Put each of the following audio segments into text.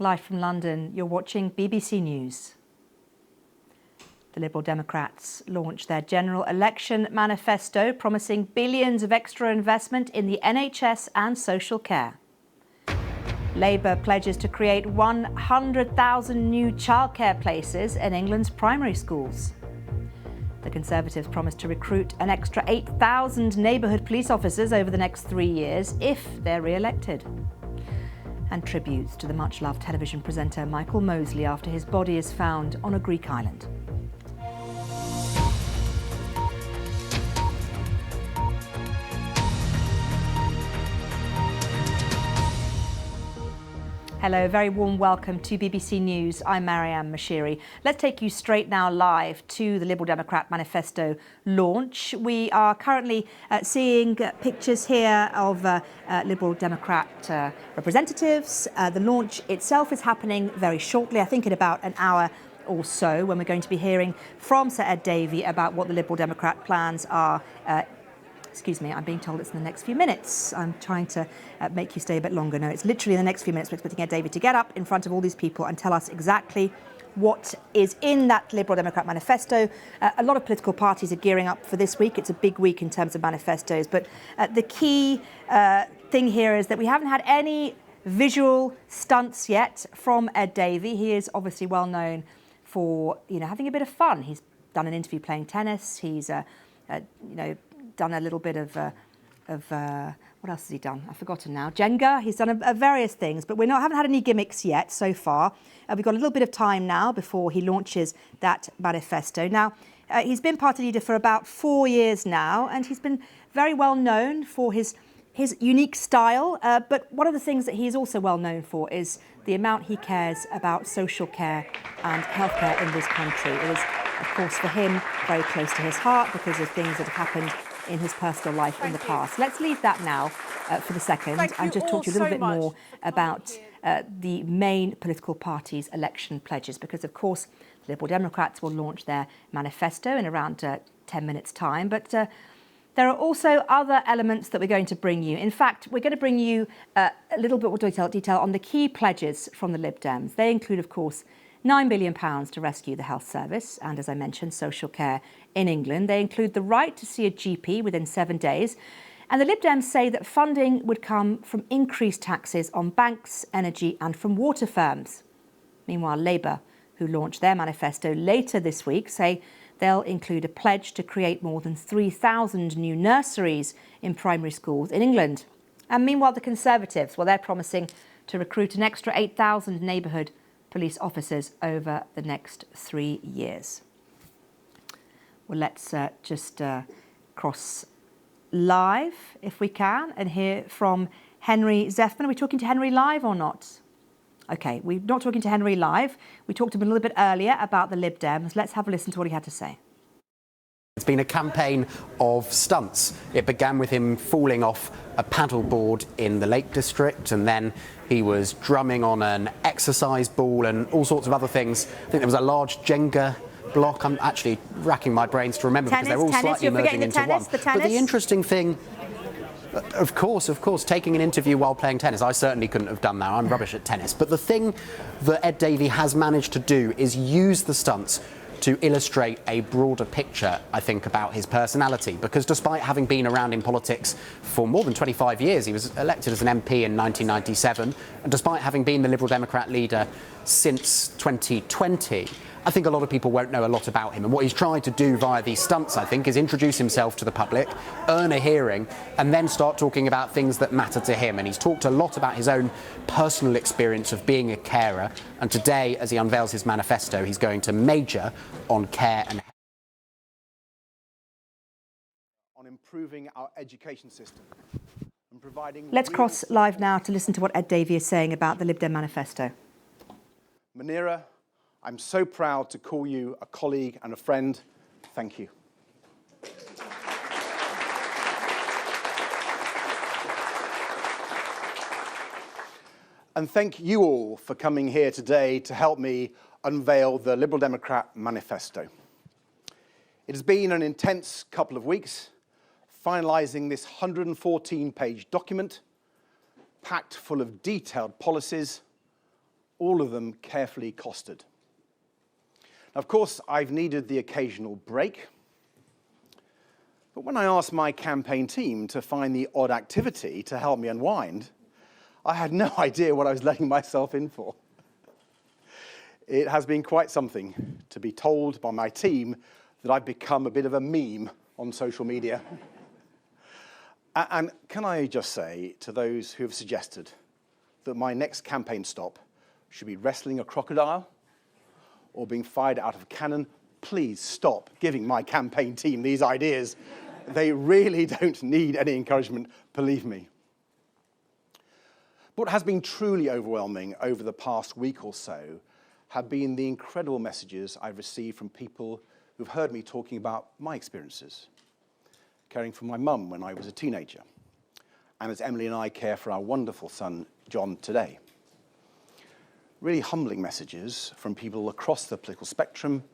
Live from London, you're watching BBC News. The Liberal Democrats launched their general election manifesto promising billions of extra investment in the NHS and social care. Labour pledges to create 100,000 new childcare places in England's primary schools. The Conservatives promise to recruit an extra 8,000 neighbourhood police officers over the next 3 years if they're re-elected. And tributes to the much-loved television presenter Michael Mosley after his body is found on a Greek island. Hello, a very warm welcome to BBC News. I'm Marianne Mashiri. Let's take you straight now live to the Liberal Democrat manifesto launch. We are currently seeing pictures here of Liberal Democrat representatives. The launch itself is happening very shortly, I think in about an hour or so, when we're going to be hearing from Sir Ed Davey about what the Liberal Democrat plans are. Excuse me, I'm being told it's in the next few minutes. I'm trying to make you stay a bit longer. No, it's literally in the next few minutes. We're expecting Ed Davey to get up in front of all these people and tell us exactly what is in that Liberal Democrat manifesto. A lot of political parties are gearing up for this week. It's a big week in terms of manifestos. But the key thing here is that we haven't had any visual stunts yet from Ed Davey. He is obviously well known for, having a bit of fun. He's done an interview playing tennis. He's, done a little bit of what else has he done? I've forgotten now. Jenga. He's done various things, but haven't had any gimmicks yet so far. We've got a little bit of time now before he launches that manifesto. Now, he's been party leader for about 4 years now, and he's been very well known for his unique style. But one of the things that he's also well known for is the amount he cares about social care and healthcare in this country. It is, of course, for him, very close to his heart because of things that have happened in his personal life in the past. Let's leave that now for the second and just talk to you a little bit more about the main political parties' election pledges, because, of course, the Liberal Democrats will launch their manifesto in around 10 minutes' time. But there are also other elements that we're going to bring you. In fact, we're going to bring you a little bit more detail on the key pledges from the Lib Dems. They include, of course, £9 billion to rescue the health service and, as I mentioned, social care in England. They include the right to see a GP within 7 days. And the Lib Dems say that funding would come from increased taxes on banks, energy and from water firms. Meanwhile, Labour, who launched their manifesto later this week, say they'll include a pledge to create more than 3,000 new nurseries in primary schools in England. And meanwhile, the Conservatives, they're promising to recruit an extra 8,000 neighbourhood police officers over the next 3 years. Well, let's just cross live, if we can, and hear from Henry Zeffman. Are we talking to Henry live or not? OK, we're not talking to Henry live. We talked to him a little bit earlier about the Lib Dems. Let's have a listen to what he had to say. It's been a campaign of stunts. It began with him falling off a paddleboard in the Lake District, and then he was drumming on an exercise ball and all sorts of other things. I think there was a large Jenga block. I'm actually racking my brains to remember because they're all slightly merging into one. But the interesting thing, of course, taking an interview while playing tennis. I certainly couldn't have done that. I'm rubbish at tennis. But the thing that Ed Davey has managed to do is use the stunts to illustrate a broader picture, I think, about his personality. Because despite having been around in politics for more than 25 years, he was elected as an MP in 1997, and despite having been the Liberal Democrat leader since 2020, I think a lot of people won't know a lot about him. And what he's tried to do via these stunts, I think, is introduce himself to the public, earn a hearing, and then start talking about things that matter to him. And he's talked a lot about his own personal experience of being a carer. And today, as he unveils his manifesto, he's going to major on care and on improving our education system and providing. Let's cross live now to listen to what Ed Davey is saying about the Lib Dem manifesto. Munira, I'm so proud to call you a colleague and a friend. Thank you. And thank you all for coming here today to help me unveil the Liberal Democrat manifesto. It has been an intense couple of weeks, finalising this 114-page document, packed full of detailed policies, all of them carefully costed. Now, of course, I've needed the occasional break, but when I asked my campaign team to find the odd activity to help me unwind, I had no idea what I was letting myself in for. It has been quite something to be told by my team that I've become a bit of a meme on social media. And can I just say to those who have suggested that my next campaign stop should be wrestling a crocodile or being fired out of a cannon, please stop giving my campaign team these ideas. They really don't need any encouragement, believe me. What has been truly overwhelming over the past week or so have been the incredible messages I've received from people who've heard me talking about my experiences, caring for my mum when I was a teenager, and as Emily and I care for our wonderful son, John, today. Really humbling messages from people across the political spectrum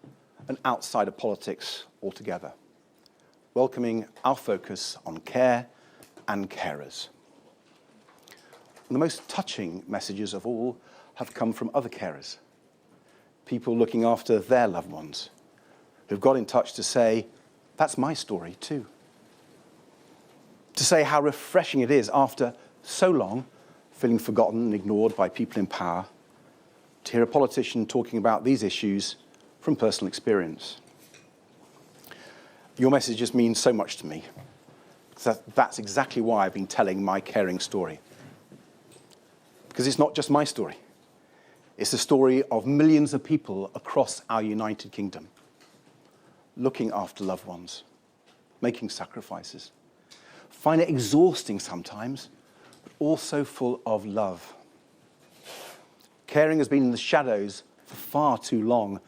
and outside of politics altogether, welcoming our focus on care and carers. And the most touching messages of all have come from other carers, people looking after their loved ones, who've got in touch to say, that's my story too. To say how refreshing it is after so long feeling forgotten and ignored by people in power, to hear a politician talking about these issues from personal experience. Your messages mean so much to me. That's exactly why I've been telling my caring story. Because it's not just my story. It's the story of millions of people across our United Kingdom, looking after loved ones, making sacrifices, find it exhausting sometimes, but also full of love. Caring has been in the shadows for far too long,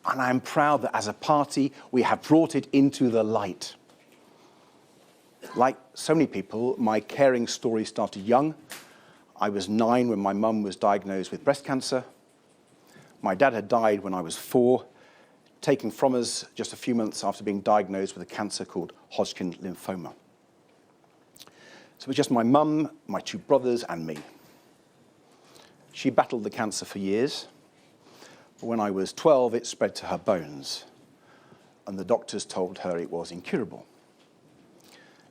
and I'm proud that as a party, we have brought it into the light. Like so many people, my caring story started young. I was 9 when my mum was diagnosed with breast cancer. My dad had died when I was 4, taken from us just a few months after being diagnosed with a cancer called Hodgkin lymphoma. So it was just my mum, my 2 brothers, and me. She battled the cancer for years, but when I was 12, it spread to her bones, and the doctors told her it was incurable.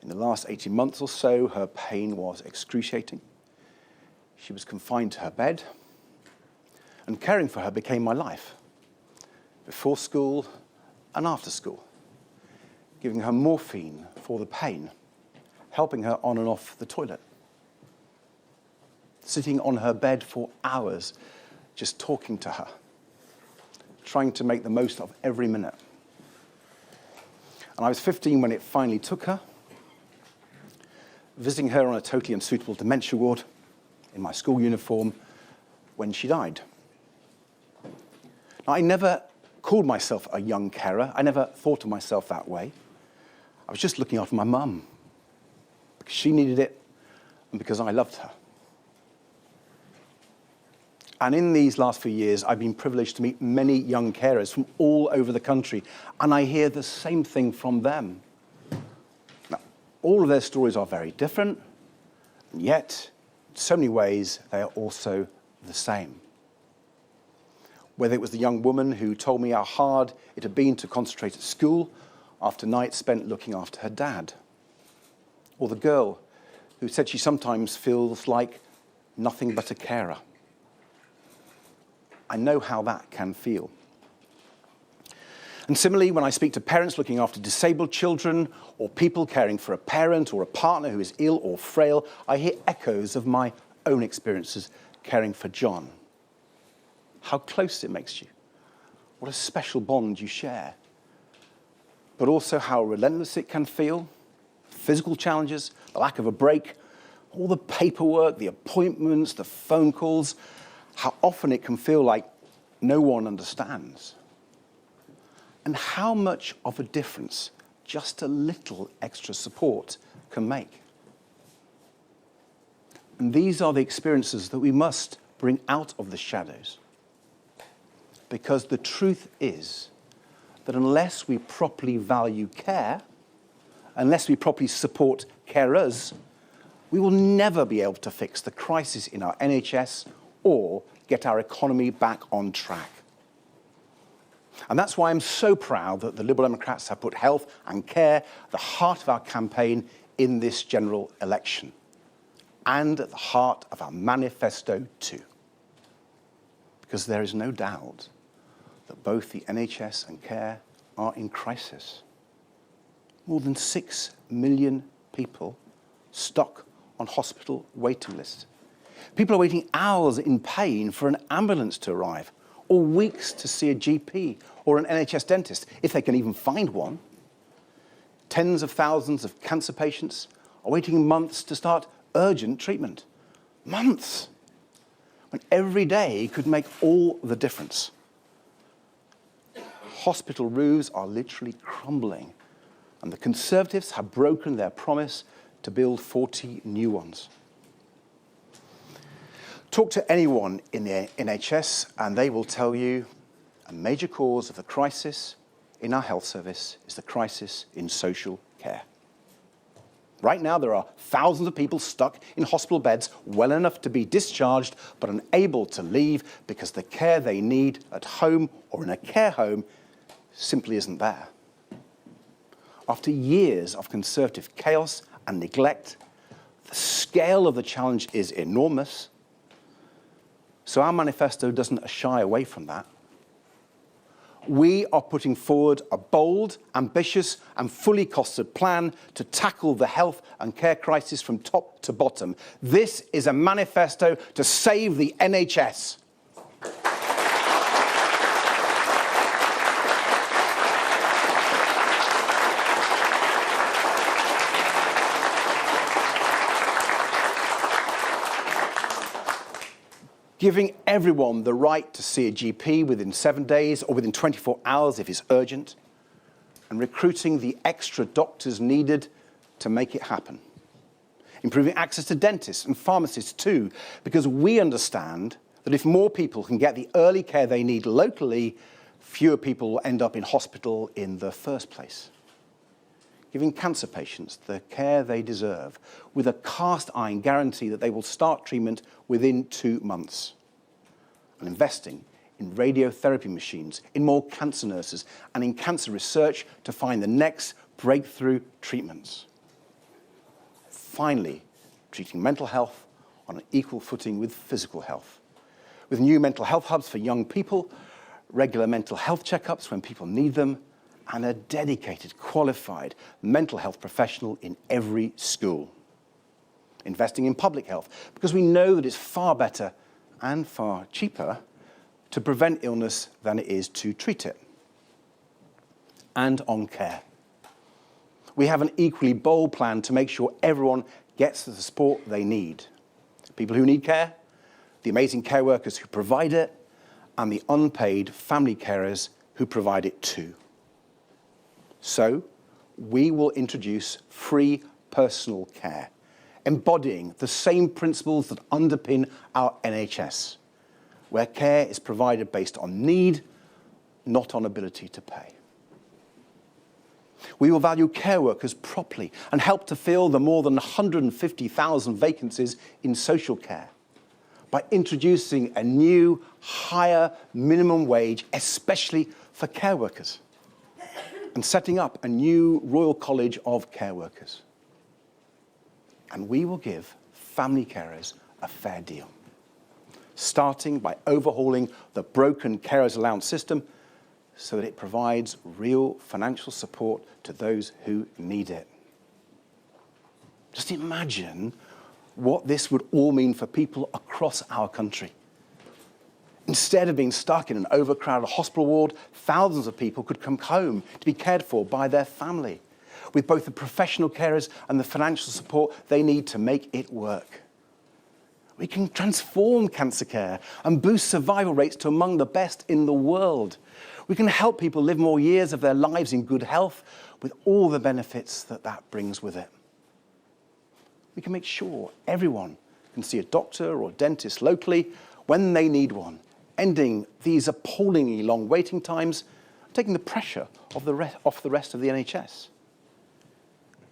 In the last 18 months or so, her pain was excruciating. She was confined to her bed, and caring for her became my life, before school and after school, giving her morphine for the pain, helping her on and off the toilet, sitting on her bed for hours, just talking to her, trying to make the most of every minute. And I was 15 when it finally took her, visiting her on a totally unsuitable dementia ward in my school uniform when she died. Now, I never called myself a young carer. I never thought of myself that way. I was just looking after my mum because she needed it and because I loved her. And in these last few years, I've been privileged to meet many young carers from all over the country, and I hear the same thing from them. Now, all of their stories are very different, and yet, in so many ways, they are also the same. Whether it was the young woman who told me how hard it had been to concentrate at school after nights spent looking after her dad, or the girl who said she sometimes feels like nothing but a carer. I know how that can feel. And similarly, when I speak to parents looking after disabled children, or people caring for a parent or a partner who is ill or frail, I hear echoes of my own experiences caring for John. How close it makes you. What a special bond you share. But also how relentless it can feel. Physical challenges, the lack of a break, all the paperwork, the appointments, the phone calls, how often it can feel like no one understands. And how much of a difference just a little extra support can make. And these are the experiences that we must bring out of the shadows. Because the truth is that unless we properly value care, unless we properly support carers, we will never be able to fix the crisis in our NHS or get our economy back on track. And that's why I'm so proud that the Liberal Democrats have put health and care at the heart of our campaign in this general election, and at the heart of our manifesto too. Because there is no doubt that both the NHS and care are in crisis. More than 6 million people stuck on hospital waiting lists. People are waiting hours in pain for an ambulance to arrive, or weeks to see a GP or an NHS dentist, if they can even find one. Tens of thousands of cancer patients are waiting months to start urgent treatment. Months! When every day could make all the difference. Hospital roofs are literally crumbling, and the Conservatives have broken their promise to build 40 new ones. Talk to anyone in the NHS and they will tell you a major cause of the crisis in our health service is the crisis in social care. Right now, there are thousands of people stuck in hospital beds well enough to be discharged but unable to leave because the care they need at home or in a care home simply isn't there. After years of Conservative chaos and neglect, the scale of the challenge is enormous. So our manifesto doesn't shy away from that. We are putting forward a bold, ambitious and fully costed plan to tackle the health and care crisis from top to bottom. This is a manifesto to save the NHS. Giving everyone the right to see a GP within 7 days or within 24 hours if it's urgent, and recruiting the extra doctors needed to make it happen. Improving access to dentists and pharmacists too, because we understand that if more people can get the early care they need locally, fewer people will end up in hospital in the first place. Giving cancer patients the care they deserve with a cast-iron guarantee that they will start treatment within 2 months. And investing in radiotherapy machines, in more cancer nurses, and in cancer research to find the next breakthrough treatments. Finally, treating mental health on an equal footing with physical health. With new mental health hubs for young people, regular mental health checkups when people need them, and a dedicated, qualified mental health professional in every school. Investing in public health, because we know that it's far better and far cheaper to prevent illness than it is to treat it. And on care. We have an equally bold plan to make sure everyone gets the support they need. People who need care, the amazing care workers who provide it, and the unpaid family carers who provide it too. So, we will introduce free personal care, embodying the same principles that underpin our NHS, where care is provided based on need, not on ability to pay. We will value care workers properly and help to fill the more than 150,000 vacancies in social care by introducing a new, higher minimum wage, especially for care workers, and setting up a new Royal College of Care Workers. And we will give family carers a fair deal, starting by overhauling the broken carers allowance system so that it provides real financial support to those who need it. Just imagine what this would all mean for people across our country. Instead of being stuck in an overcrowded hospital ward, thousands of people could come home to be cared for by their family, with both the professional carers and the financial support they need to make it work. We can transform cancer care and boost survival rates to among the best in the world. We can help people live more years of their lives in good health with all the benefits that that brings with it. We can make sure everyone can see a doctor or dentist locally when they need one, ending these appallingly long waiting times, taking the pressure off the rest of the NHS.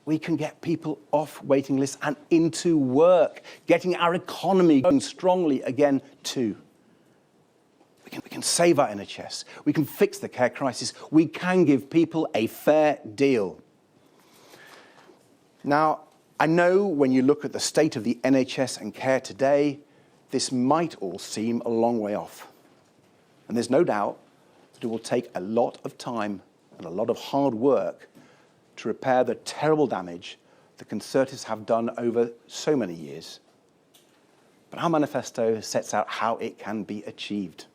We can get people off waiting lists and into work, getting our economy going strongly again too. save our NHS. We can fix the care crisis. We can give people a fair deal. Now, I know when you look at the state of the NHS and care today, this might all seem a long way off. And there's no doubt that it will take a lot of time and a lot of hard work to repair the terrible damage the Conservatives have done over so many years. But our manifesto sets out how it can be achieved.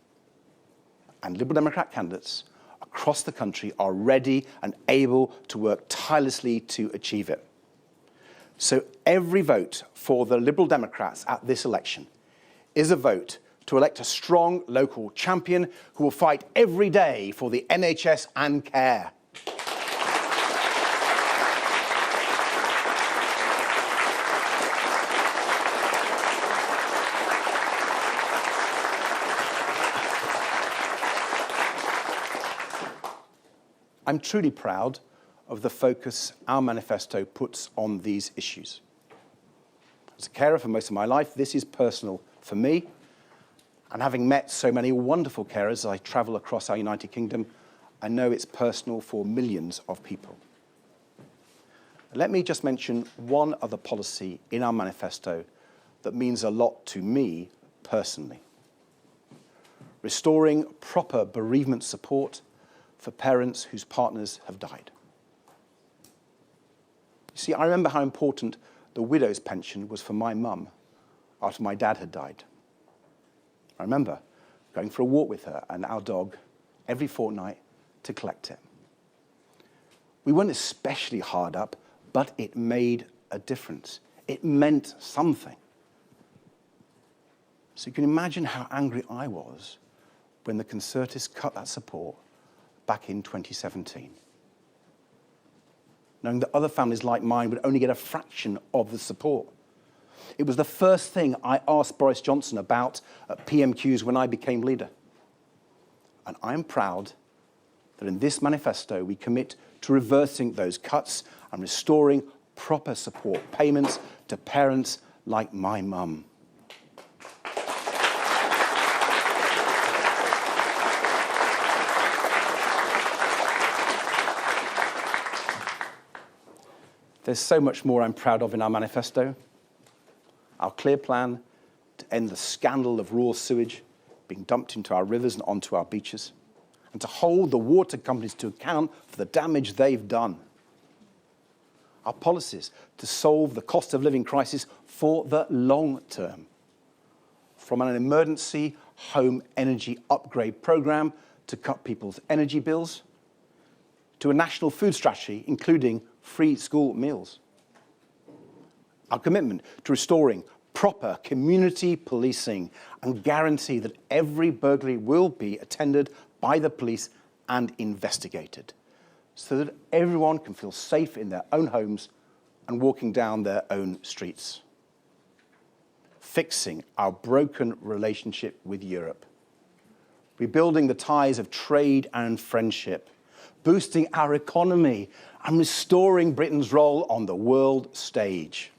And Liberal Democrat candidates across the country are ready and able to work tirelessly to achieve it. So every vote for the Liberal Democrats at this election is a vote to elect a strong local champion who will fight every day for the NHS and care. I'm truly proud of the focus our manifesto puts on these issues. As a carer for most of my life, this is personal for me. And having met so many wonderful carers as I travel across our United Kingdom, I know it's personal for millions of people. Let me just mention one other policy in our manifesto that means a lot to me personally. Restoring proper bereavement support for parents whose partners have died. You see, I remember how important the widow's pension was for my mum after my dad had died. I remember going for a walk with her and our dog every fortnight to collect it. We weren't especially hard up, but it made a difference. It meant something. So you can imagine how angry I was when the Conservatives cut that support back in 2017. Knowing that other families like mine would only get a fraction of the support. It was the first thing I asked Boris Johnson about at PMQs when I became leader. And I'm proud that in this manifesto we commit to reversing those cuts and restoring proper support payments to parents like my mum. There's so much more I'm proud of in our manifesto. Our clear plan to end the scandal of raw sewage being dumped into our rivers and onto our beaches, and to hold the water companies to account for the damage they've done. Our policies to solve the cost of living crisis for the long term. From an emergency home energy upgrade programme to cut people's energy bills, to a national food strategy, including free school meals. Our commitment to restoring proper community policing and guarantee that every burglary will be attended by the police and investigated, so that everyone can feel safe in their own homes and walking down their own streets. Fixing our broken relationship with Europe. Rebuilding the ties of trade and friendship. Boosting our economy and restoring Britain's role on the world stage.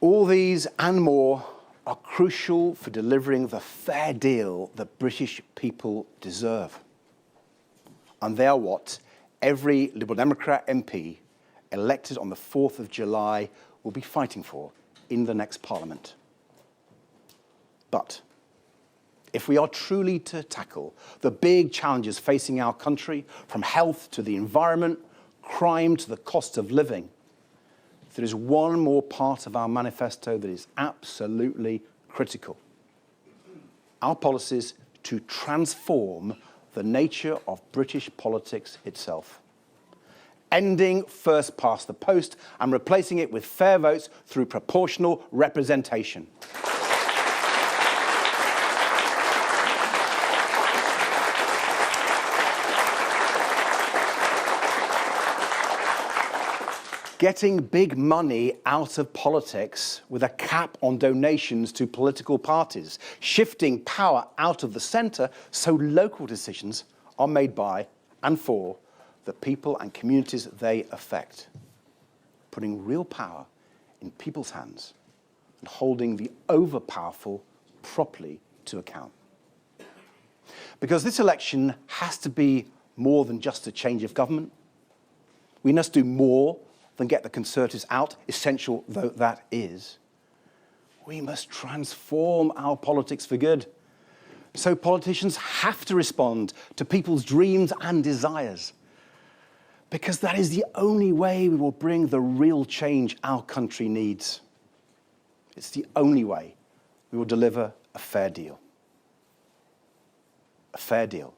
All these and more are crucial for delivering the fair deal that British people deserve. And they are what every Liberal Democrat MP elected on the 4th of July will be fighting for in the next Parliament. But if we are truly to tackle the big challenges facing our country, from health to the environment, crime to the cost of living, there is one more part of our manifesto that is absolutely critical. Our policies to transform the nature of British politics itself. Ending first past the post and replacing it with fair votes through proportional representation. Getting big money out of politics with a cap on donations to political parties. Shifting power out of the centre so local decisions are made by and for the people and communities they affect, putting real power in people's hands and holding the overpowerful properly to account. Because this election has to be more than just a change of government. We must do more than get the Conservatives out, essential though that is. We must transform our politics for good. So politicians have to respond to people's dreams and desires, because that is the only way we will bring the real change our country needs. It's the only way we will deliver a fair deal. A fair deal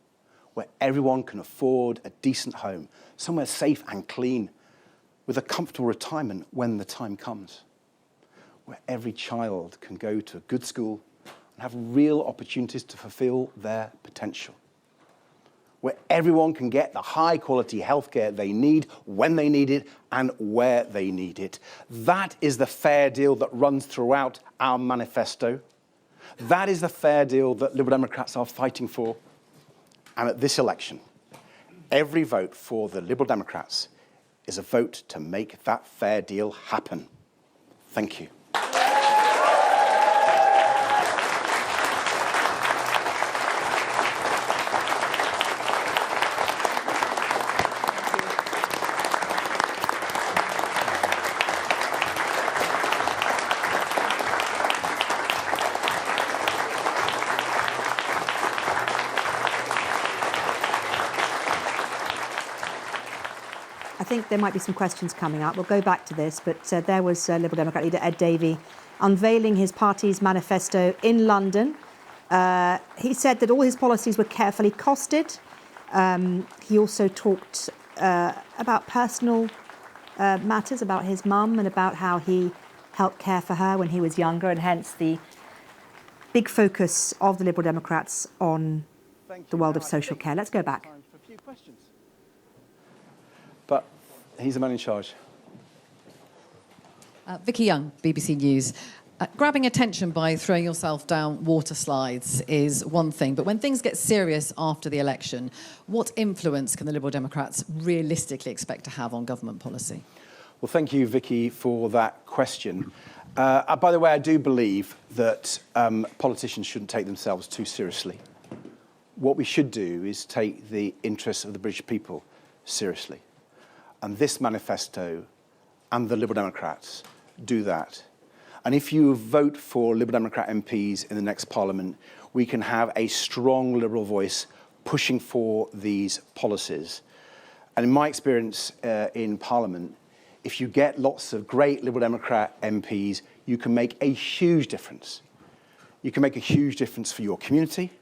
where everyone can afford a decent home, somewhere safe and clean, with a comfortable retirement when the time comes. Where every child can go to a good school and have real opportunities to fulfill their potential. Where everyone can get the high-quality healthcare they need, when they need it, and where they need it. That is the fair deal that runs throughout our manifesto. That is the fair deal that Liberal Democrats are fighting for. And at this election, every vote for the Liberal Democrats is a vote to make that fair deal happen. Thank you. I think there might be some questions coming up. We'll go back to this, but there was Liberal Democrat leader Ed Davey unveiling his party's manifesto in London. He said that all his policies were carefully costed. He also talked about personal matters, about his mum and about how he helped care for her when he was younger, and hence the big focus of the Liberal Democrats on the world of social care. Let's go back. Time for a few questions. But he's the man in charge. Vicky Young, BBC News. Grabbing attention by throwing yourself down water slides is one thing, but when things get serious after the election, what influence can the Liberal Democrats realistically expect to have on government policy? Well, thank you, Vicky, for that question. By the way, I do believe that politicians shouldn't take themselves too seriously. What we should do is take the interests of the British people seriously. And this manifesto and the Liberal Democrats do that. And if you vote for Liberal Democrat MPs in the next Parliament, we can have a strong Liberal voice pushing for these policies. And in my experience in Parliament, if you get lots of great Liberal Democrat MPs, you can make a huge difference. You can make a huge difference for your community,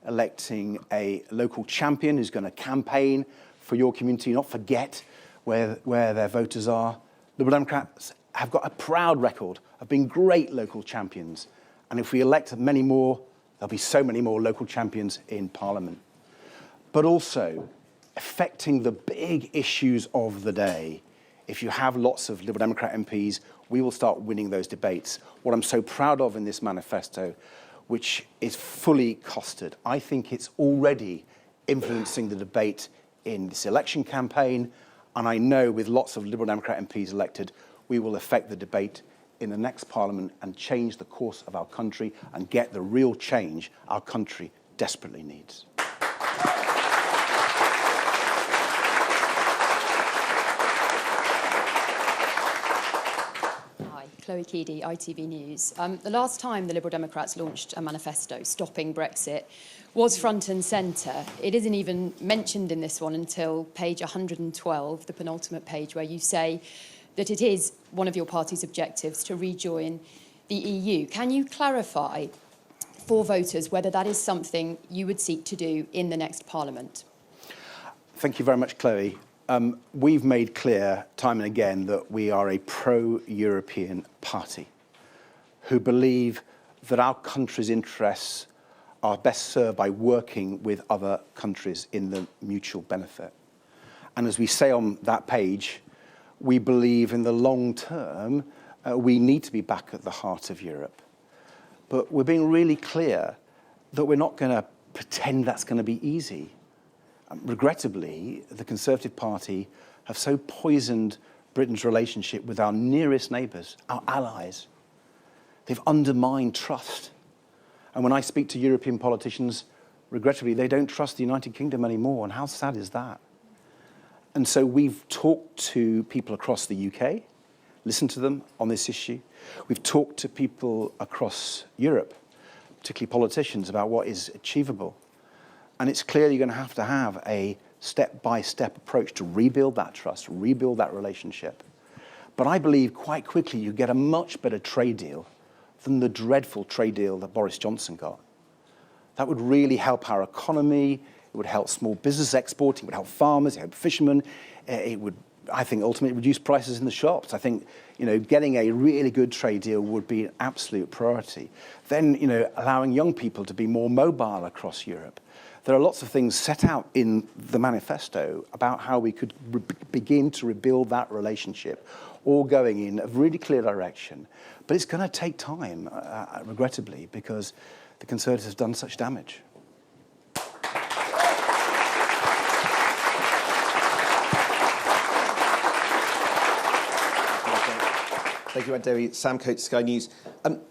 electing a local champion who's going to campaign for your community, not forget where their voters are. Liberal Democrats have got a proud record of being great local champions. And if we elect many more, there'll be so many more local champions in Parliament. But also, affecting the big issues of the day. If you have lots of Liberal Democrat MPs, we will start winning those debates. What I'm so proud of in this manifesto, which is fully costed, I think it's already influencing the debate in this election campaign. And I know with lots of Liberal Democrat MPs elected, we will affect the debate in the next Parliament and change the course of our country and get the real change our country desperately needs. Hi, Chloe Keedy, ITV News. The last time the Liberal Democrats launched a manifesto stopping Brexit was front and centre. It isn't even mentioned in this one until page 112, the penultimate page, where you say that it is one of your party's objectives to rejoin the EU. Can you clarify for voters whether that is something you would seek to do in the next Parliament? Thank you very much, Chloe. We've made clear time and again that we are a pro-European party who believe that our country's interests are best served by working with other countries in the mutual benefit. And as we say on that page, we believe in the long term, we need to be back at the heart of Europe. But we're being really clear that we're not going to pretend that's going to be easy. regrettably, the Conservative Party have so poisoned Britain's relationship with our nearest neighbours, our allies. They've undermined trust. And when I speak to European politicians, regrettably, they don't trust the United Kingdom anymore. And how sad is that? And so we've talked to people across the UK, listened to them on this issue. We've talked to people across Europe, particularly politicians, about what is achievable. And it's clearly going to have a step-by-step approach to rebuild that trust, rebuild that relationship. But I believe quite quickly you get a much better trade deal than the dreadful trade deal that Boris Johnson got. That would really help our economy, it would help small business exporting, it would help farmers, it would help fishermen, it would, I think, ultimately reduce prices in the shops. I think, getting a really good trade deal would be an absolute priority. Then, allowing young people to be more mobile across Europe. There are lots of things set out in the manifesto about how we could begin to rebuild that relationship, all going in a really clear direction. But it's going to take time, regrettably, because the Conservatives have done such damage. Thank you, Adewi. Sam Coates, Sky News.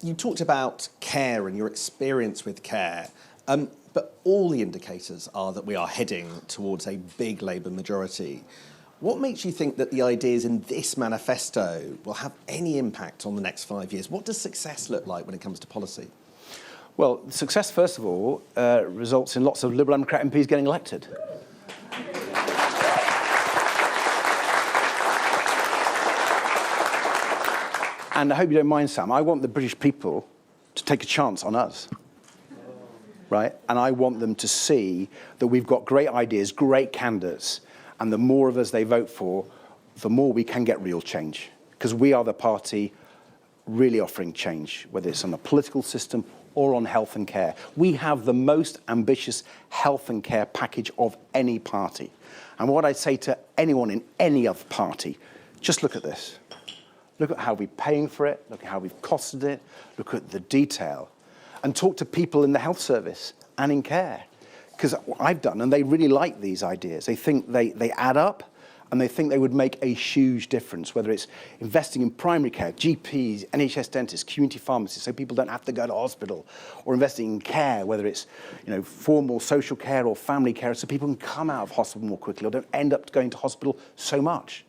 You talked about care and your experience with care, but all the indicators are that we are heading towards a big Labour majority. What makes you think that the ideas in this manifesto will have any impact on the next 5 years? What does success look like when it comes to policy? Well, success, first of all, results in lots of Liberal Democrat MPs getting elected. And I hope you don't mind, Sam, I want the British people to take a chance on us, right? And I want them to see that we've got great ideas, great candidates, and the more of us they vote for, the more we can get real change. Because we are the party really offering change, whether it's on the political system or on health and care. We have the most ambitious health and care package of any party. And what I'd say to anyone in any other party, just look at this. Look at how we're paying for it, look at how we've costed it, look at the detail, and talk to people in the health service and in care. Because I've done, and they really like these ideas. They think they add up, and they think they would make a huge difference, whether it's investing in primary care, GPs, NHS dentists, community pharmacists, so people don't have to go to hospital, or investing in care, whether it's formal social care or family care, so people can come out of hospital more quickly or don't end up going to hospital so much.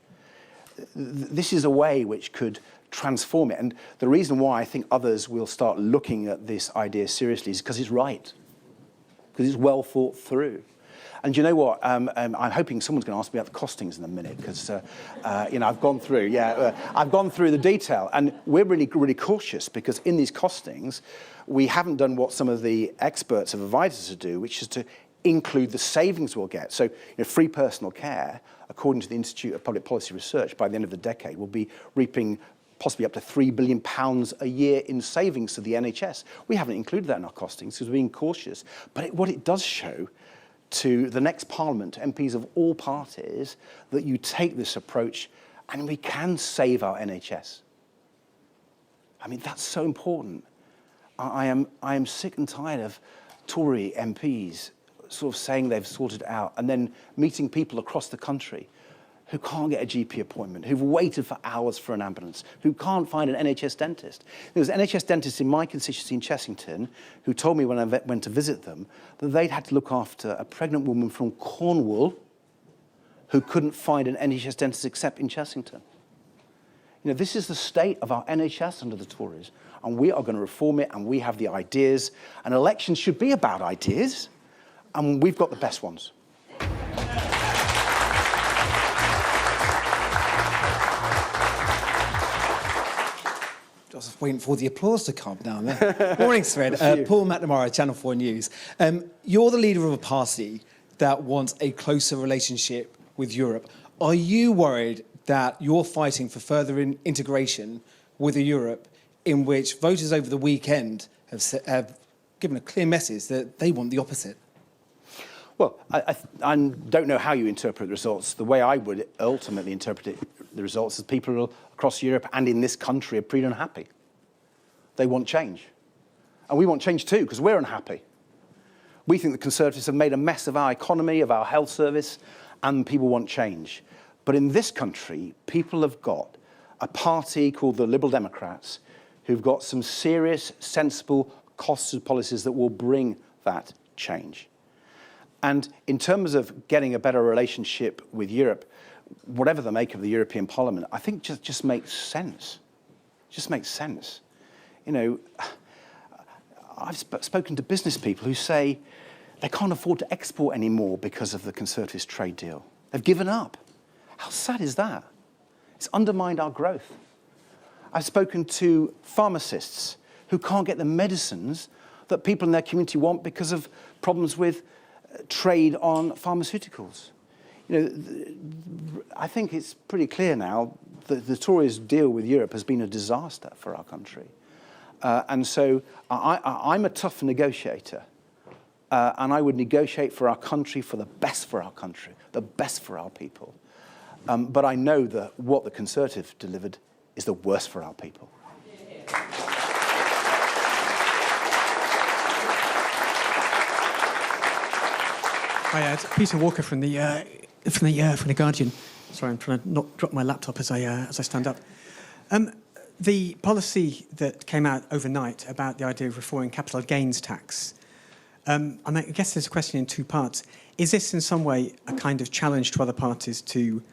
This is a way which could transform it. And the reason why I think others will start looking at this idea seriously is because it's right, because it's well thought through. And you know what? I'm hoping someone's going to ask me about the costings in a minute, because I've gone through, I've gone through the detail, and we're really, really cautious because in these costings, we haven't done what some of the experts have advised us to do, which is to include the savings we'll get. So, free personal care, according to the Institute of Public Policy Research, by the end of the decade, will be reaping possibly up to £3 billion a year in savings to the NHS. We haven't included that in our costings because we're being cautious. But what it does show to the next Parliament, MPs of all parties, that you take this approach and we can save our NHS. I mean, that's so important. I am sick and tired of Tory MPs sort of saying they've sorted it out and then meeting people across the country who can't get a GP appointment, who've waited for hours for an ambulance, who can't find an NHS dentist. There was an NHS dentist in my constituency in Chessington who told me when I went to visit them that they'd had to look after a pregnant woman from Cornwall who couldn't find an NHS dentist except in Chessington. This is the state of our NHS under the Tories, and we are going to reform it, and we have the ideas, and elections should be about ideas, and we've got the best ones. I was waiting for the applause to come down there. Morning, Fred. Paul McNamara, Channel 4 News. You're the leader of a party that wants a closer relationship with Europe. Are you worried that you're fighting for further integration with a Europe in which voters over the weekend have given a clear message that they want the opposite? Well, I don't know how you interpret the results. The way I would ultimately interpret the results is people across Europe and in this country are pretty unhappy. They want change. And we want change too, because we're unhappy. We think the Conservatives have made a mess of our economy, of our health service, and people want change. But in this country, people have got a party called the Liberal Democrats who've got some serious, sensible, costed policies that will bring that change. And in terms of getting a better relationship with Europe, whatever the make of the European Parliament, I think just makes sense. Just makes sense. You know, I've spoken to business people who say they can't afford to export anymore because of the Conservatives' trade deal. They've given up. How sad is that? It's undermined our growth. I've spoken to pharmacists who can't get the medicines that people in their community want because of problems with trade on pharmaceuticals. You know, I think it's pretty clear now that the Tories' deal with Europe has been a disaster for our country. And so I'm a tough negotiator. And I would negotiate for our country, for the best for our country, the best for our people. But I know that what the Conservatives delivered is the worst for our people. Hi, it's Peter Walker from the Guardian. Sorry, I'm trying to not drop my laptop as I stand up. The policy that came out overnight about the idea of reforming capital gains tax. And I guess there's a question in two parts. Is this in some way a kind of challenge to other parties to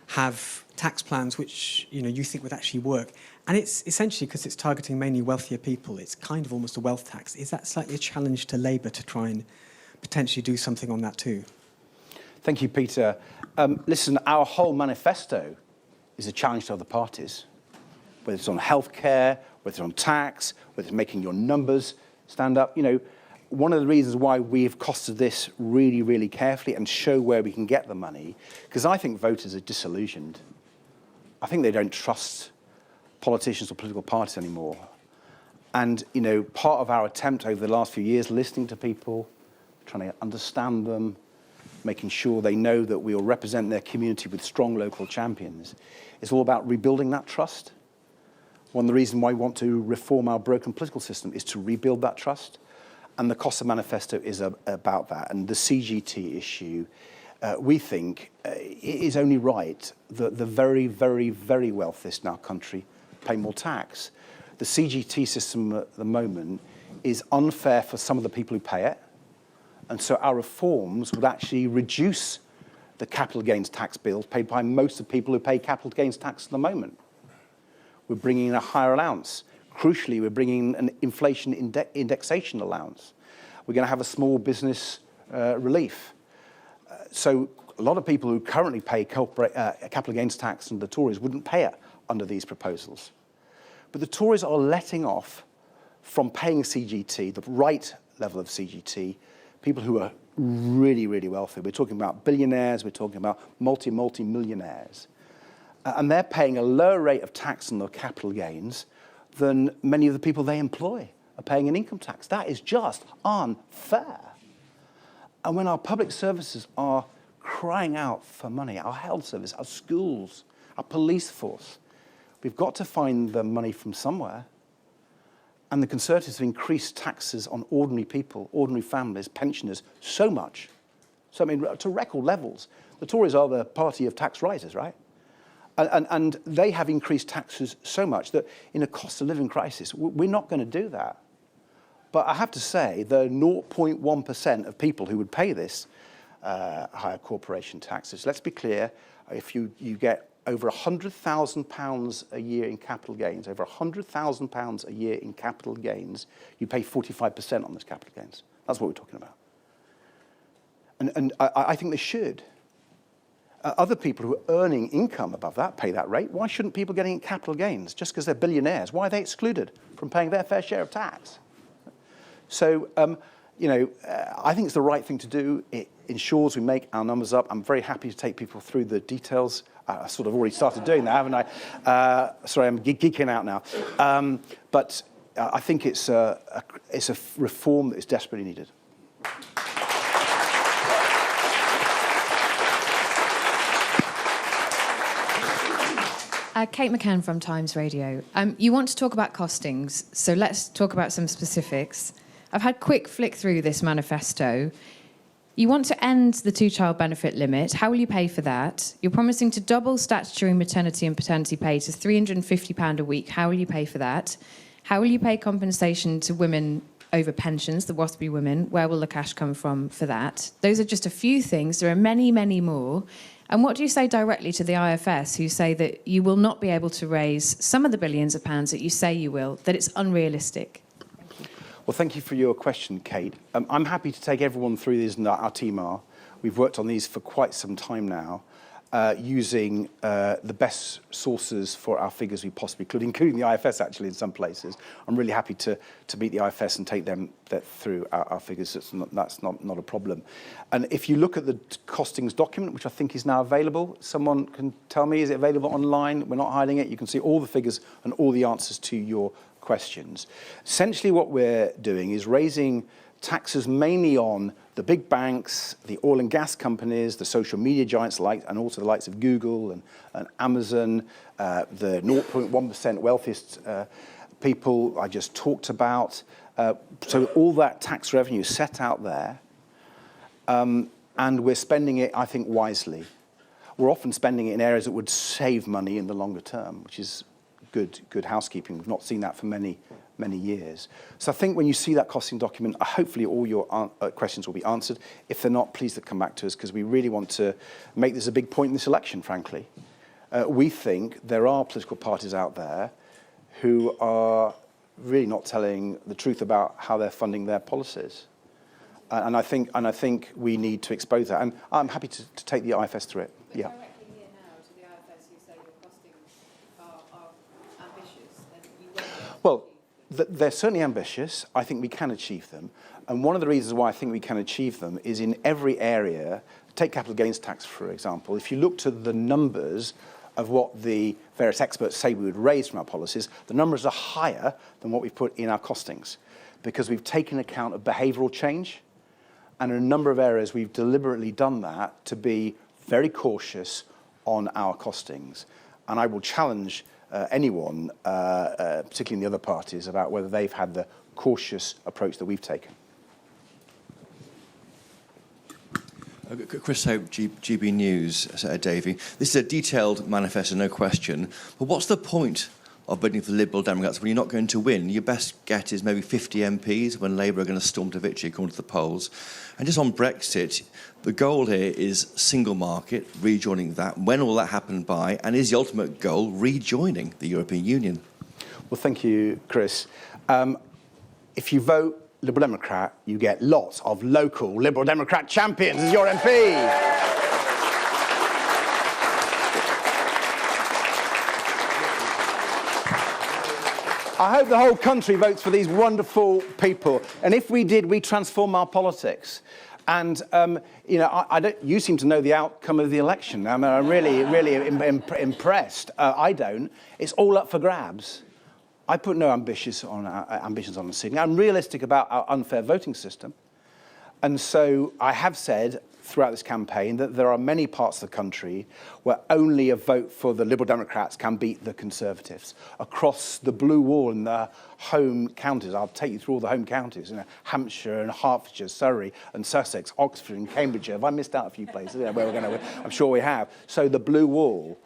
have tax plans which you think would actually work? And it's essentially because it's targeting mainly wealthier people. It's kind of almost a wealth tax. Is that slightly a challenge to Labour to try and potentially do something on that too? Thank you, Peter. Listen, our whole manifesto is a challenge to other parties, whether it's on healthcare, whether it's on tax, whether it's making your numbers stand up. You know, one of the reasons why we've costed this really, really carefully and show where we can get the money, because I think voters are disillusioned. I think they don't trust politicians or political parties anymore. And, you know, part of our attempt over the last few years, listening to people, trying to understand them, making sure they know that we will represent their community with strong local champions, is all about rebuilding that trust. One of the reasons why we want to reform our broken political system is to rebuild that trust. And the Costa Manifesto is about that. And the CGT issue, we think, it is only right that the very, very, very wealthiest in our country pay more tax. The CGT system at the moment is unfair for some of the people who pay it. And so our reforms would actually reduce the capital gains tax bills paid by most of the people who pay capital gains tax at the moment. We're bringing in a higher allowance. Crucially, we're bringing an inflation indexation allowance. We're going to have a small business relief. So a lot of people who currently pay capital gains tax and the Tories wouldn't pay it under these proposals. But the Tories are letting off from paying CGT, the right level of CGT, people who are really, really wealthy. We're talking about billionaires, we're talking about multi-millionaires. And they're paying a lower rate of tax on their capital gains than many of the people they employ are paying an income tax. That is just unfair. And when our public services are crying out for money, our health service, our schools, our police force, we've got to find the money from somewhere. And the Conservatives have increased taxes on ordinary people, ordinary families, pensioners, so much. So, I mean, to record levels. The Tories are the party of tax risers, right? And they have increased taxes so much that in a cost of living crisis, we're not going to do that. But I have to say, the 0.1% of people who would pay this higher corporation taxes, let's be clear, if you get over £100,000 a year in capital gains, over £100,000 a year in capital gains, you pay 45% on those capital gains. That's what we're talking about. And I think they should. Other people who are earning income above that pay that rate. Why shouldn't people getting capital gains just because they're billionaires? Why are they excluded from paying their fair share of tax? So, I think it's the right thing to do. It ensures we make our numbers up. I'm very happy to take people through the details. I sort of already started doing that, haven't I? Sorry, I'm geeking out now. But I think it's a reform that is desperately needed. Kate McCann from Times Radio. You want to talk about costings, so let's talk about some specifics. I've had quick flick through this manifesto. You want to end the two-child benefit limit. How will you pay for that? You're promising to double statutory maternity and paternity pay to £350 a week. How will you pay for that? How will you pay compensation to women over pensions, the WASPy women? Where will the cash come from for that? Those are just a few things. There are many, many more. And what do you say directly to the IFS who say that you will not be able to raise some of the billions of pounds that you say you will, that it's unrealistic? Well, thank you for your question, Kate. I'm happy to take everyone through these, and our team are. We've worked on these for quite some time now, using the best sources for our figures we possibly could, including the IFS, actually, in some places. I'm really happy to meet the IFS and take them through our figures. That's not a problem. And if you look at the costings document, which I think is now available, someone can tell me, is it available online? We're not hiding it. You can see all the figures and all the answers to your questions. Essentially what we're doing is raising taxes mainly on the big banks, the oil and gas companies, the social media giants and also the likes of Google and Amazon, the 0.1% wealthiest people I just talked about. So all that tax revenue is set out there, and we're spending it, I think, wisely. We're often spending it in areas that would save money in the longer term, which is good housekeeping. We've not seen that for many years. So I think when you see that costing document, hopefully all your questions will be answered. If they're not, please come back to us, because we really want to make this a big point in this election, frankly. We think there are political parties out there who are really not telling the truth about how they're funding their policies. And I think we need to expose that. And I'm happy to take the IFS through it. Yeah. Well, they're certainly ambitious. I think we can achieve them. And one of the reasons why I think we can achieve them is in every area. Take capital gains tax, for example. If you look to the numbers of what the various experts say we would raise from our policies, the numbers are higher than what we've put in our costings, because we've taken account of behavioural change. And in a number of areas, we've deliberately done that to be very cautious on our costings. And I will challenge anyone, particularly in the other parties, about whether they've had the cautious approach that we've taken. Chris Hope, GB News, Davey. This is a detailed manifesto, no question. But what's the point of voting for the Liberal Democrats when you're not going to win? Your best get is maybe 50 MPs when Labour are going to storm to victory, according to the polls. And just on Brexit, the goal here is single market, rejoining that. When will that happen by? And is the ultimate goal rejoining the European Union? Well, thank you, Chris. If you vote Liberal Democrat, you get lots of local Liberal Democrat champions as your MP. I hope the whole country votes for these wonderful people. And if we did, we transform our politics. And, you know, you seem to know the outcome of the election. I mean, I'm really impressed. I don't. It's all up for grabs. I put no ambitions on the ceiling. I'm realistic about our unfair voting system. And so I have said throughout this campaign that there are many parts of the country where only a vote for the Liberal Democrats can beat the Conservatives. Across the blue wall in the home counties, I'll take you through all the home counties, you know, Hampshire and Hertfordshire, Surrey and Sussex, Oxford and Cambridgeshire. Have I missed out a few places where we're going to win? I'm sure we have. So the blue wall,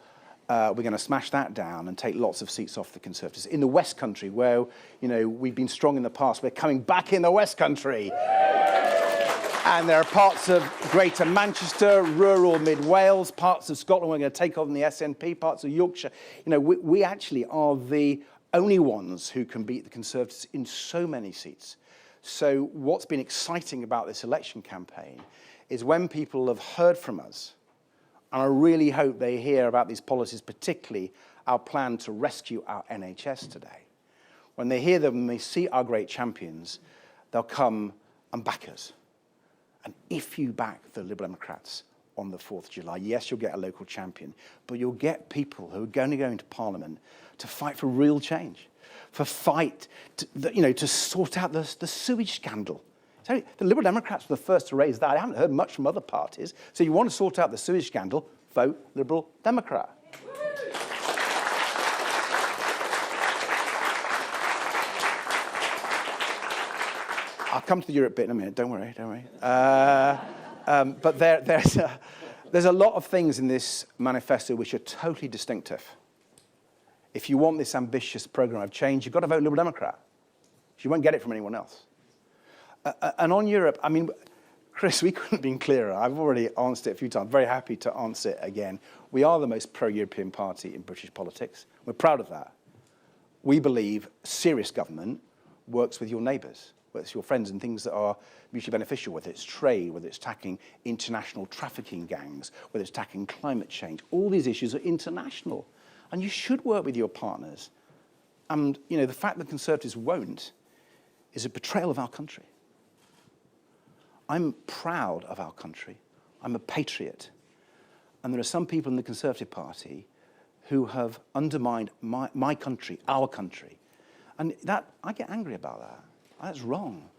we're going to smash that down and take lots of seats off the Conservatives. In the West Country, where, you know, we've been strong in the past, we're coming back in the West Country. And there are parts of Greater Manchester, rural mid-Wales, parts of Scotland we're going to take on the SNP, parts of Yorkshire. You know, we actually are the only ones who can beat the Conservatives in so many seats. So what's been exciting about this election campaign is when people have heard from us, and I really hope they hear about these policies, particularly our plan to rescue our NHS today. When they hear them and they see our great champions, they'll come and back us. And if you back the Liberal Democrats on the 4th of July, yes, you'll get a local champion, but you'll get people who are going to go into Parliament to fight for real change, to sort out the sewage scandal. So the Liberal Democrats were the first to raise that. I haven't heard much from other parties. So you want to sort out the sewage scandal, vote Liberal Democrat. I'll come to the Europe bit in a minute. Don't worry. But there's a lot of things in this manifesto which are totally distinctive. If you want this ambitious programme of change, you've got to vote Liberal Democrat. You won't get it from anyone else. And on Europe, I mean, Chris, we couldn't have been clearer. I've already answered it a few times. Very happy to answer it again. We are the most pro-European party in British politics. We're proud of that. We believe serious government works with your neighbours, whether it's your friends and things that are mutually beneficial, whether it's trade, whether it's tackling international trafficking gangs, whether it's tackling climate change. All these issues are international. And you should work with your partners. And, you know, the fact that Conservatives won't is a betrayal of our country. I'm proud of our country. I'm a patriot. And there are some people in the Conservative Party who have undermined my country, our country. And that, I get angry about that. That's wrong.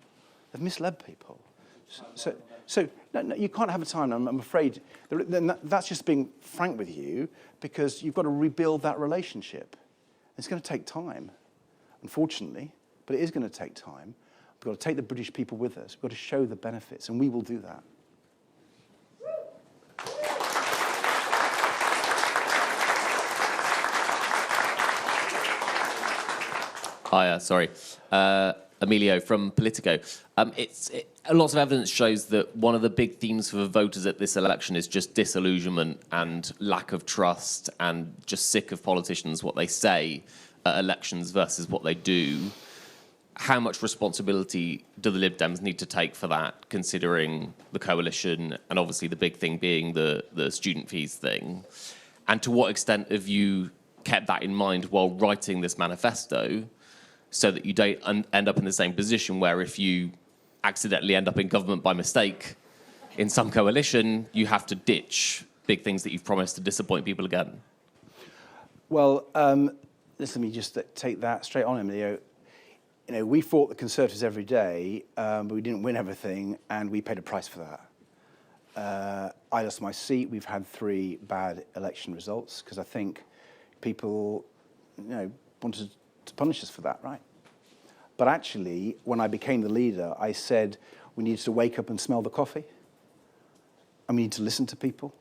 They've misled people. So no, you can't have a time, I'm afraid. That's just being frank with you, because you've got to rebuild that relationship. It's going to take time, unfortunately, but it is going to take time. We've got to take the British people with us. We've got to show the benefits, and we will do that. Hiya, sorry. Emilio from Politico. Lots of evidence shows that one of the big themes for voters at this election is just disillusionment and lack of trust and just sick of politicians, what they say at elections versus what they do. How much responsibility do the Lib Dems need to take for that, considering the coalition and obviously the big thing being the student fees thing? And to what extent have you kept that in mind while writing this manifesto, so that you don't end up in the same position where if you accidentally end up in government by mistake in some coalition, you have to ditch big things that you've promised to disappoint people again? Well, listen, let me just take that straight on, Emilio. You know, we fought the Conservatives every day, but we didn't win everything, and we paid a price for that. I lost my seat. We've had 3 bad election results because I think people, you know, wanted to punish us for that, right? But actually, when I became the leader, I said we needed to wake up and smell the coffee, and we need to listen to people.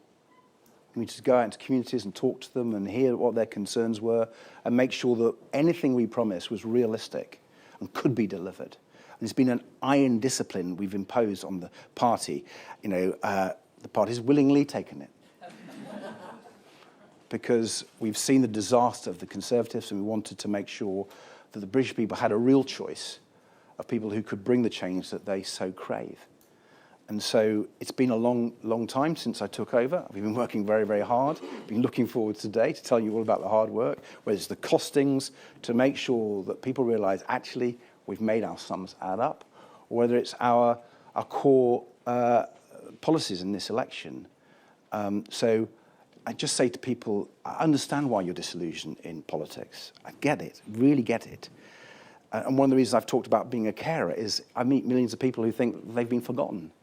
We need to go out into communities and talk to them and hear what their concerns were and make sure that anything we promised was realistic and could be delivered. And it's been an iron discipline we've imposed on the party. You know, the party's willingly taken it. Because we've seen the disaster of the Conservatives, and we wanted to make sure that the British people had a real choice of people who could bring the change that they so crave. And so it's been a long, long time since I took over. We've been working very, very hard. Been looking forward today to tell you all about the hard work, whether it's the costings to make sure that people realise actually we've made our sums add up, or whether it's our core policies in this election. So I just say to people, I understand why you're disillusioned in politics. I get it, really get it. And one of the reasons I've talked about being a carer is I meet millions of people who think they've been forgotten.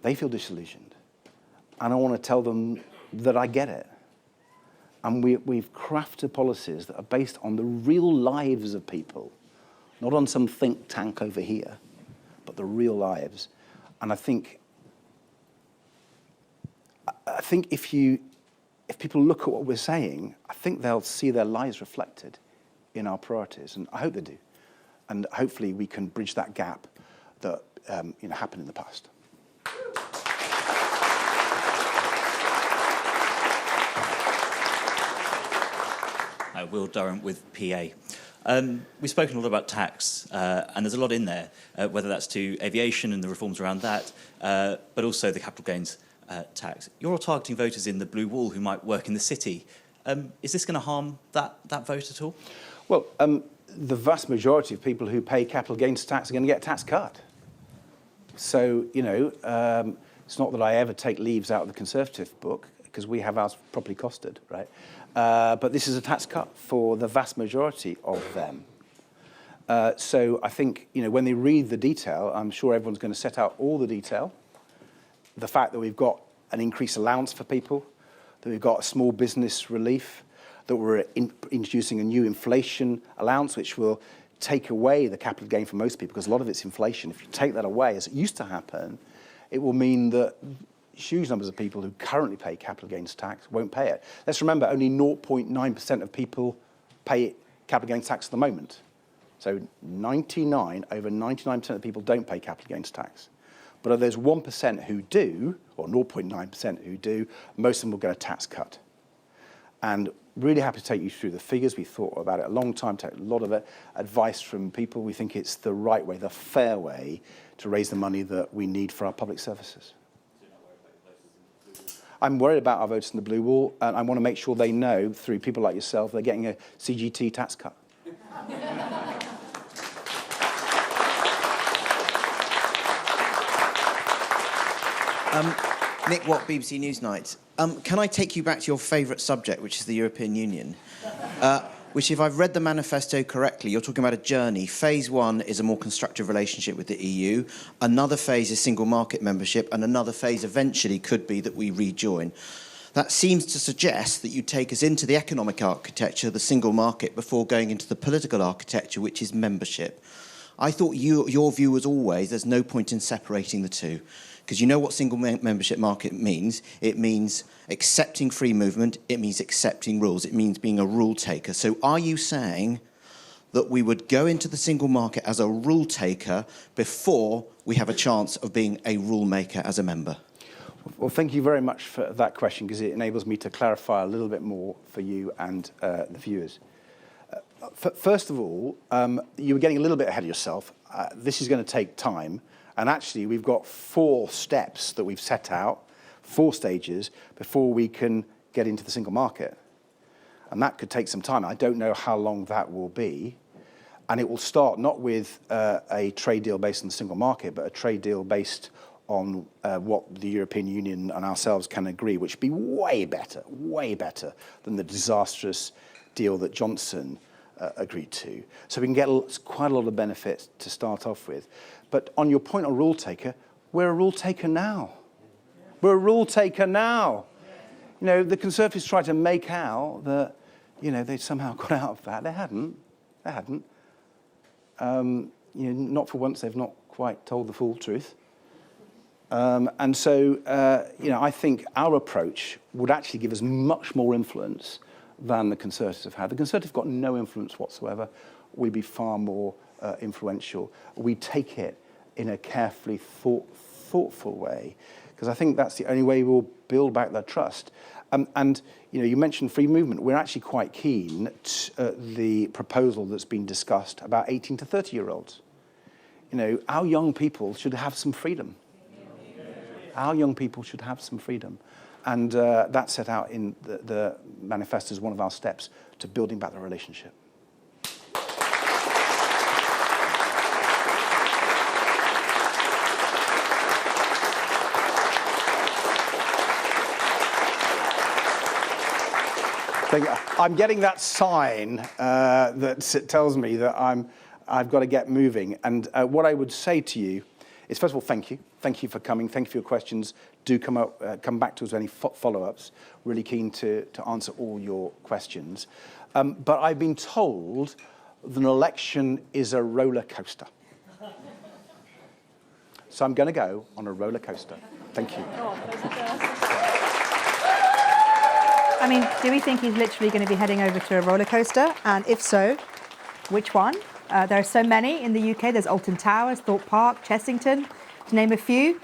They feel disillusioned. And I want to tell them that I get it. And we've crafted policies that are based on the real lives of people, not on some think tank over here, but the real lives. And I think if people look at what we're saying, I think they'll see their lives reflected in our priorities, and I hope they do. And hopefully we can bridge that gap that happened in the past. Will Durham with PA. We've spoken a lot about tax, and there's a lot in there, whether that's to aviation and the reforms around that, but also the capital gains tax. You're all targeting voters in the blue wall who might work in the city. Is this going to harm that vote at all? Well, the vast majority of people who pay capital gains tax are going to get a tax cut. So, it's not that I ever take leaves out of the Conservative book, because we have ours properly costed, right? But this is a tax cut for the vast majority of them. So I think, when they read the detail, I'm sure everyone's going to set out all the detail. The fact that we've got an increased allowance for people, that we've got a small business relief, that we're introducing a new inflation allowance, which will take away the capital gain for most people, because a lot of it's inflation, if you take that away, as it used to happen, it will mean that huge numbers of people who currently pay capital gains tax won't pay it. Let's remember, only 0.9% of people pay capital gains tax at the moment. So over 99% of people don't pay capital gains tax. But of those 1% who do, or 0.9% who do, most of them will get a tax cut. And really happy to take you through the figures. We thought about it a long time, take a lot of advice from people. We think it's the right way, the fair way to raise the money that we need for our public services. I'm worried about our voters in the blue wall, and I want to make sure they know, through people like yourself, they're getting a CGT tax cut. Nick Watt, BBC Newsnight. Can I take you back to your favourite subject, which is the European Union? Which, if I've read the manifesto correctly, you're talking about a journey. Phase 1 is a more constructive relationship with the EU. Another phase is single market membership, and another phase eventually could be that we rejoin. That seems to suggest that you take us into the economic architecture, the single market, before going into the political architecture, which is membership. I thought your view was always there's no point in separating the two. Because you know what single membership market means. It means accepting free movement. It means accepting rules. It means being a rule taker. So are you saying that we would go into the single market as a rule taker before we have a chance of being a rule maker as a member? Well, thank you very much for that question, because it enables me to clarify a little bit more for you and the viewers. First of all, you were getting a little bit ahead of yourself. This is going to take time. And actually, we've got 4 steps that we've set out, 4 stages, before we can get into the single market. And that could take some time. I don't know how long that will be. And it will start not with a trade deal based on the single market, but a trade deal based on what the European Union and ourselves can agree, which would be way better than the disastrous deal that Johnson agreed to. So we can get quite a lot of benefits to start off with. But on your point on rule taker, we're a rule taker now. We're a rule taker now. You know, the Conservatives tried to make out that, you know, they'd somehow got out of that. They hadn't. You know, not for once, they've not quite told the full truth. And so, you know, I think our approach would actually give us much more influence than the Conservatives have had. The Conservatives have got no influence whatsoever. We'd be far more influential. We take it in a carefully thoughtful way, because I think that's the only way we'll build back their trust. And you know, you mentioned free movement. We're actually quite keen the proposal that's been discussed about 18 to 30-year-olds. You know, our young people should have some freedom. Our young people should have some freedom. And that's set out in the manifesto as one of our steps to building back the relationship. I'm getting that sign that tells me that I've got to get moving. And what I would say to you is, first of all, thank you. Thank you for coming. Thank you for your questions. Do come back to us with any follow-ups. Really keen to answer all your questions. But I've been told that an election is a roller coaster. So I'm going to go on a roller coaster. Thank you. I mean, do we think he's literally going to be heading over to a roller coaster? And if so, which one? There are so many in the UK. There's Alton Towers, Thorpe Park, Chessington, to name a few.